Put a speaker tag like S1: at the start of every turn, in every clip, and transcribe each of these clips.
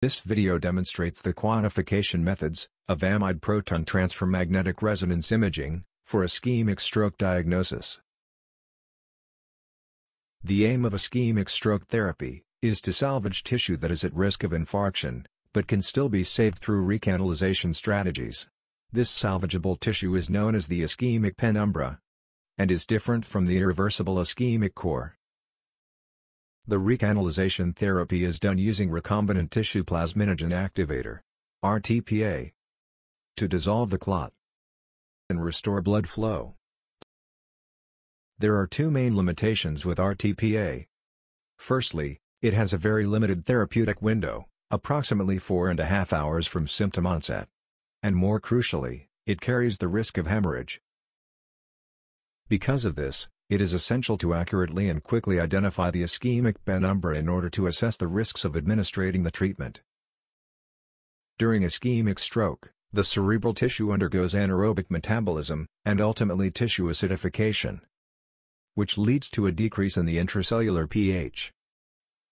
S1: This video demonstrates the quantification methods of amide proton transfer magnetic resonance imaging for ischemic stroke diagnosis. The aim of ischemic stroke therapy is to salvage tissue that is at risk of infarction, but can still be saved through recanalization strategies. This salvageable tissue is known as the ischemic penumbra and is different from the irreversible ischemic core. The recanalization therapy is done using recombinant tissue plasminogen activator (RTPA) to dissolve the clot and restore blood flow. There are two main limitations with RTPA. Firstly, it has a very limited therapeutic window, approximately 4.5 hours from symptom onset. And more crucially, it carries the risk of hemorrhage. Because of this, it is essential to accurately and quickly identify the ischemic penumbra in order to assess the risks of administering the treatment. During ischemic stroke, the cerebral tissue undergoes anaerobic metabolism, and ultimately tissue acidification, which leads to a decrease in the intracellular pH.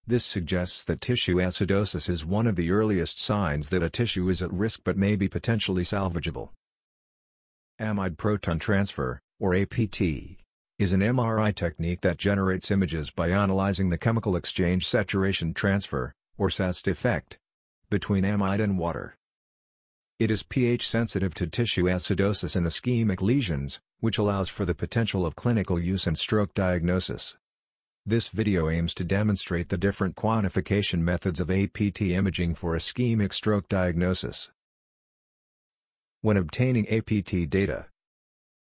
S1: This suggests that tissue acidosis is one of the earliest signs that a tissue is at risk but may be potentially salvageable. Amide proton transfer, or APT, is an MRI technique that generates images by analyzing the chemical exchange saturation transfer, or SAST effect, between amide and water. It is pH sensitive to tissue acidosis and ischemic lesions, which allows for the potential of clinical use and stroke diagnosis. This video aims to demonstrate the different quantification methods of APT imaging for ischemic stroke diagnosis. When obtaining APT data,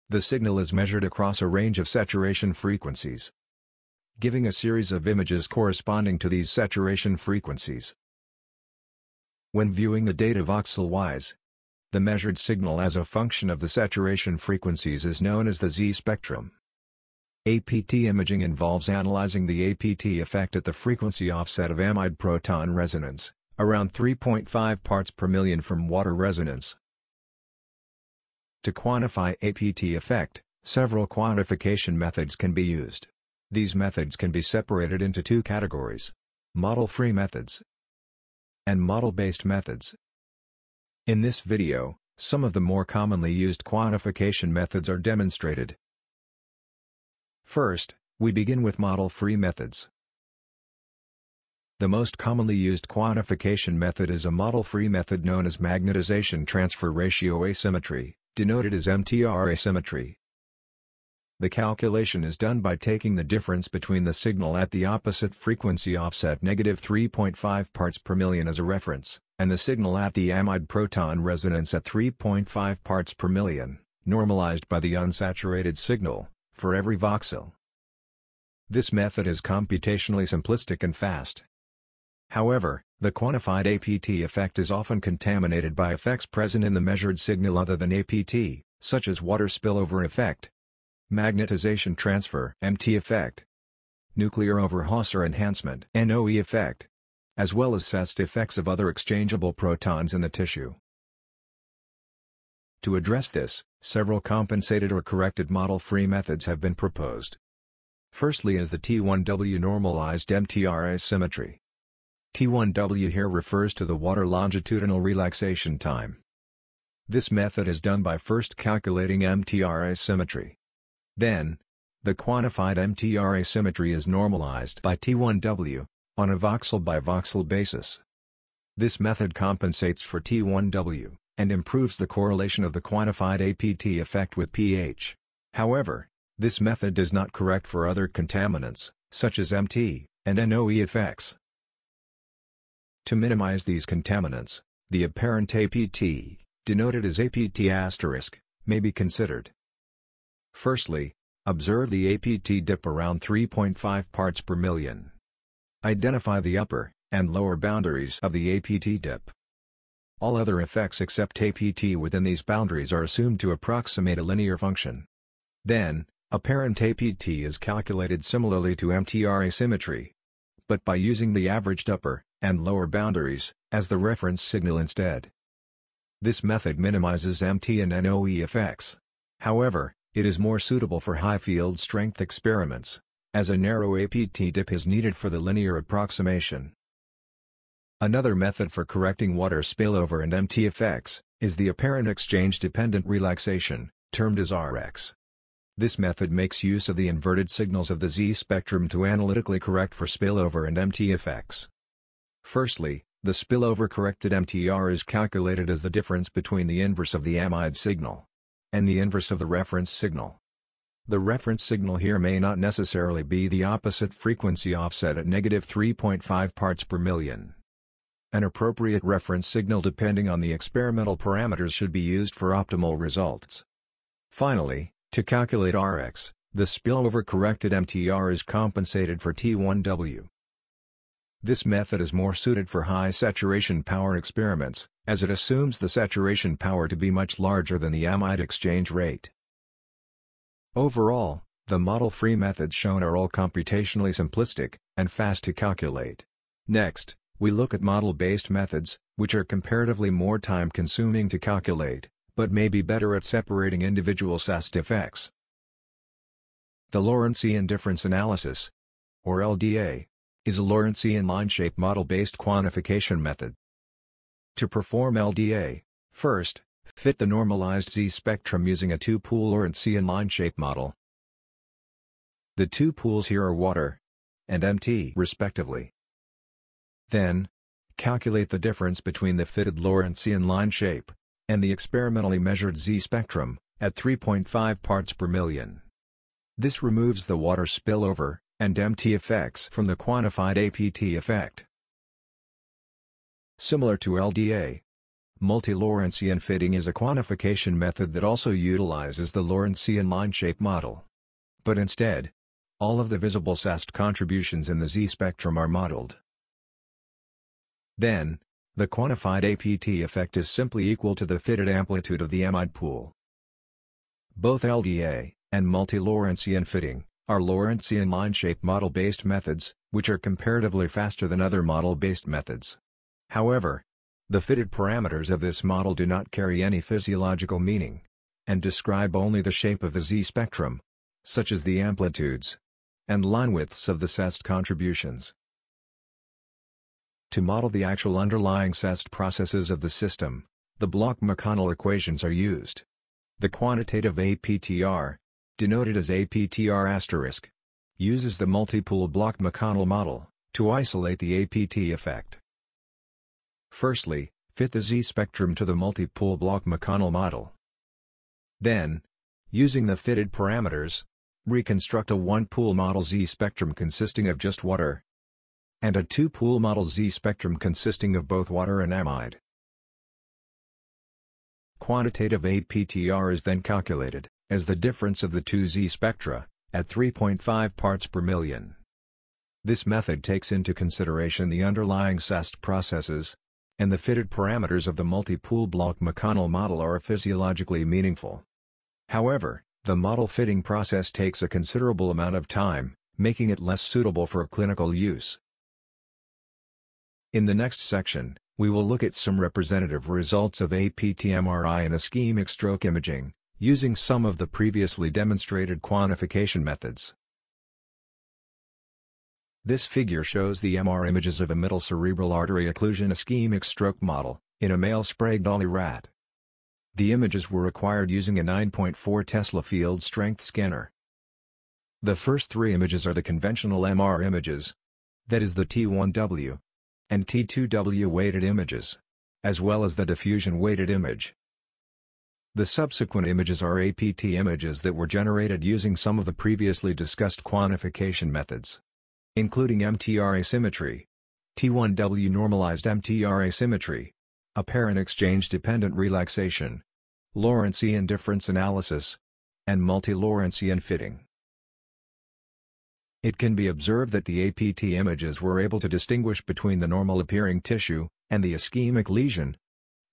S1: the signal is measured across a range of saturation frequencies, giving a series of images corresponding to these saturation frequencies. When viewing the data voxel-wise, the measured signal as a function of the saturation frequencies is known as the Z-spectrum. APT imaging involves analyzing the APT effect at the frequency offset of amide proton resonance, around 3.5 parts per million from water resonance. To quantify APT effect, several quantification methods can be used. These methods can be separated into two categories: model-free methods and model-based methods. In this video, some of the more commonly used quantification methods are demonstrated. First, we begin with model-free methods. The most commonly used quantification method is a model-free method known as magnetization transfer ratio asymmetry, denoted as MTR asymmetry. The calculation is done by taking the difference between the signal at the opposite frequency offset -3.5 parts per million as a reference, and the signal at the amide proton resonance at 3.5 parts per million, normalized by the unsaturated signal, for every voxel. This method is computationally simplistic and fast. However, the quantified APT effect is often contaminated by effects present in the measured signal other than APT, such as water spillover effect, magnetization transfer (MT) effect, nuclear overhauser enhancement (NOE) effect, as well as SAST effects of other exchangeable protons in the tissue. To address this, several compensated or corrected model-free methods have been proposed. Firstly is the T1W normalized MTR asymmetry. T1W here refers to the water longitudinal relaxation time. This method is done by first calculating MTR asymmetry. Then, the quantified MTR asymmetry is normalized by T1W, on a voxel-by-voxel basis. This method compensates for T1W, and improves the correlation of the quantified APT effect with pH. However, this method does not correct for other contaminants, such as MT and NOE effects. To minimize these contaminants, the apparent APT, denoted as APT*, may be considered. Firstly, observe the APT dip around 3.5 parts per million. Identify the upper and lower boundaries of the APT dip. All other effects except APT within these boundaries are assumed to approximate a linear function. Then, apparent APT is calculated similarly to MTR asymmetry, but by using the averaged upper and lower boundaries as the reference signal instead. This method minimizes MT and NOE effects. However, it is more suitable for high field strength experiments, as a narrow APT dip is needed for the linear approximation. Another method for correcting water spillover and MT effects is the apparent exchange-dependent relaxation, termed as RX. This method makes use of the inverted signals of the Z spectrum to analytically correct for spillover and MT effects. Firstly, the spillover-corrected MTR is calculated as the difference between the inverse of the amide signal and the inverse of the reference signal. The reference signal here may not necessarily be the opposite frequency offset at -3.5 parts per million. An appropriate reference signal depending on the experimental parameters should be used for optimal results. Finally, to calculate Rx, the spillover-corrected MTR is compensated for T1W. This method is more suited for high saturation power experiments, as it assumes the saturation power to be much larger than the amide exchange rate. Overall, the model-free methods shown are all computationally simplistic and fast to calculate. Next, we look at model-based methods, which are comparatively more time-consuming to calculate, but may be better at separating individual SAST effects. The Lorentzian difference analysis, or LDA, is a Lorentzian line-shape model-based quantification method. To perform LDA, first, fit the normalized Z spectrum using a two-pool Lorentzian line-shape model. The two pools here are water and MT respectively. Then, calculate the difference between the fitted Lorentzian line shape and the experimentally measured Z spectrum at 3.5 parts per million. This removes the water spillover and MT effects from the quantified APT effect. Similar to LDA, multi-Lorentzian fitting is a quantification method that also utilizes the Lorentzian line shape model. But instead, all of the visible SAST contributions in the Z spectrum are modeled. Then, the quantified APT effect is simply equal to the fitted amplitude of the amide pool. Both LDA and multi-Lorentzian fitting are Lorentzian line-shape model-based methods, which are comparatively faster than other model-based methods. However, the fitted parameters of this model do not carry any physiological meaning, and describe only the shape of the Z spectrum, such as the amplitudes and line widths of the SAST contributions. To model the actual underlying SAST processes of the system, the Bloch-McConnell equations are used. The quantitative APTR, denoted as APTR*, uses the multipool Bloch-McConnell model to isolate the APT effect. Firstly, fit the Z spectrum to the multipool Bloch-McConnell model. Then, using the fitted parameters, reconstruct a one-pool model Z spectrum consisting of just water and a two-pool model Z spectrum consisting of both water and amide. Quantitative APTR is then calculated as the difference of the two Z spectra at 3.5 parts per million. This method takes into consideration the underlying SAST processes, and the fitted parameters of the multipool Bloch-McConnell model are physiologically meaningful. However, the model fitting process takes a considerable amount of time, making it less suitable for clinical use. In the next section, we will look at some representative results of APT MRI and ischemic stroke imaging, using some of the previously demonstrated quantification methods. This figure shows the MR images of a middle cerebral artery occlusion ischemic stroke model, in a male Sprague-Dawley rat. The images were acquired using a 9.4 Tesla field strength scanner. The first three images are the conventional MR images, that is the T1W and T2W weighted images, as well as the diffusion weighted image. The subsequent images are APT images that were generated using some of the previously discussed quantification methods, including MTR asymmetry, T1W normalized MTR asymmetry, apparent exchange-dependent relaxation, Lorentzian difference analysis, and multi-Lorentzian fitting. It can be observed that the APT images were able to distinguish between the normal-appearing tissue and the ischemic lesion.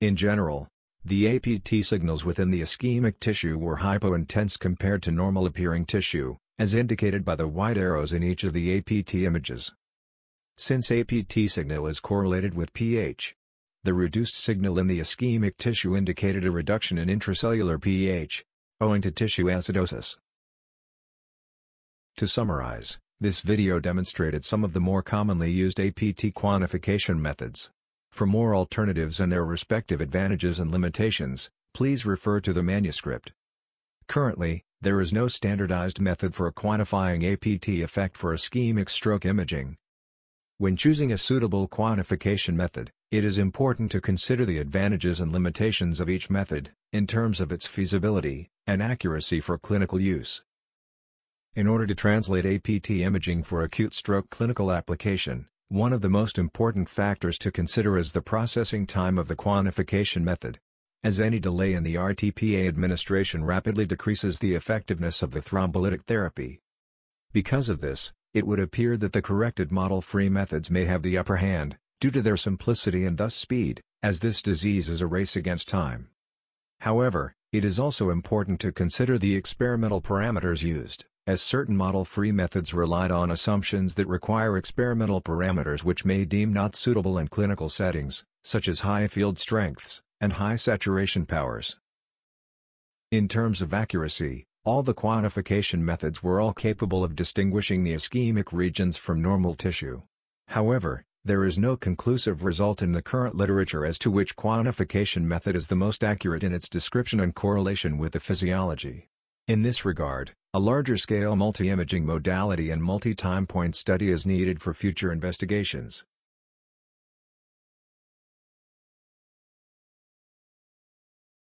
S1: In general, the APT signals within the ischemic tissue were hypointense compared to normal-appearing tissue, as indicated by the white arrows in each of the APT images. Since APT signal is correlated with pH, the reduced signal in the ischemic tissue indicated a reduction in intracellular pH, owing to tissue acidosis. To summarize, this video demonstrated some of the more commonly used APT quantification methods. For more alternatives and their respective advantages and limitations, please refer to the manuscript. Currently, there is no standardized method for quantifying APT effect for ischemic stroke imaging. When choosing a suitable quantification method, it is important to consider the advantages and limitations of each method, in terms of its feasibility and accuracy for clinical use. In order to translate APT imaging for acute stroke clinical application, one of the most important factors to consider is the processing time of the quantification method. As any delay in the RTPA administration rapidly decreases the effectiveness of the thrombolytic therapy. Because of this, it would appear that the corrected model-free methods may have the upper hand, due to their simplicity and thus speed, as this disease is a race against time. However, it is also important to consider the experimental parameters used, as certain model-free methods relied on assumptions that require experimental parameters which may deem not suitable in clinical settings, such as high field strengths and high saturation powers. In terms of accuracy, all the quantification methods were all capable of distinguishing the ischemic regions from normal tissue. However, there is no conclusive result in the current literature as to which quantification method is the most accurate in its description and correlation with the physiology. In this regard, a larger-scale multi-imaging modality and multi-time point study is needed for future investigations.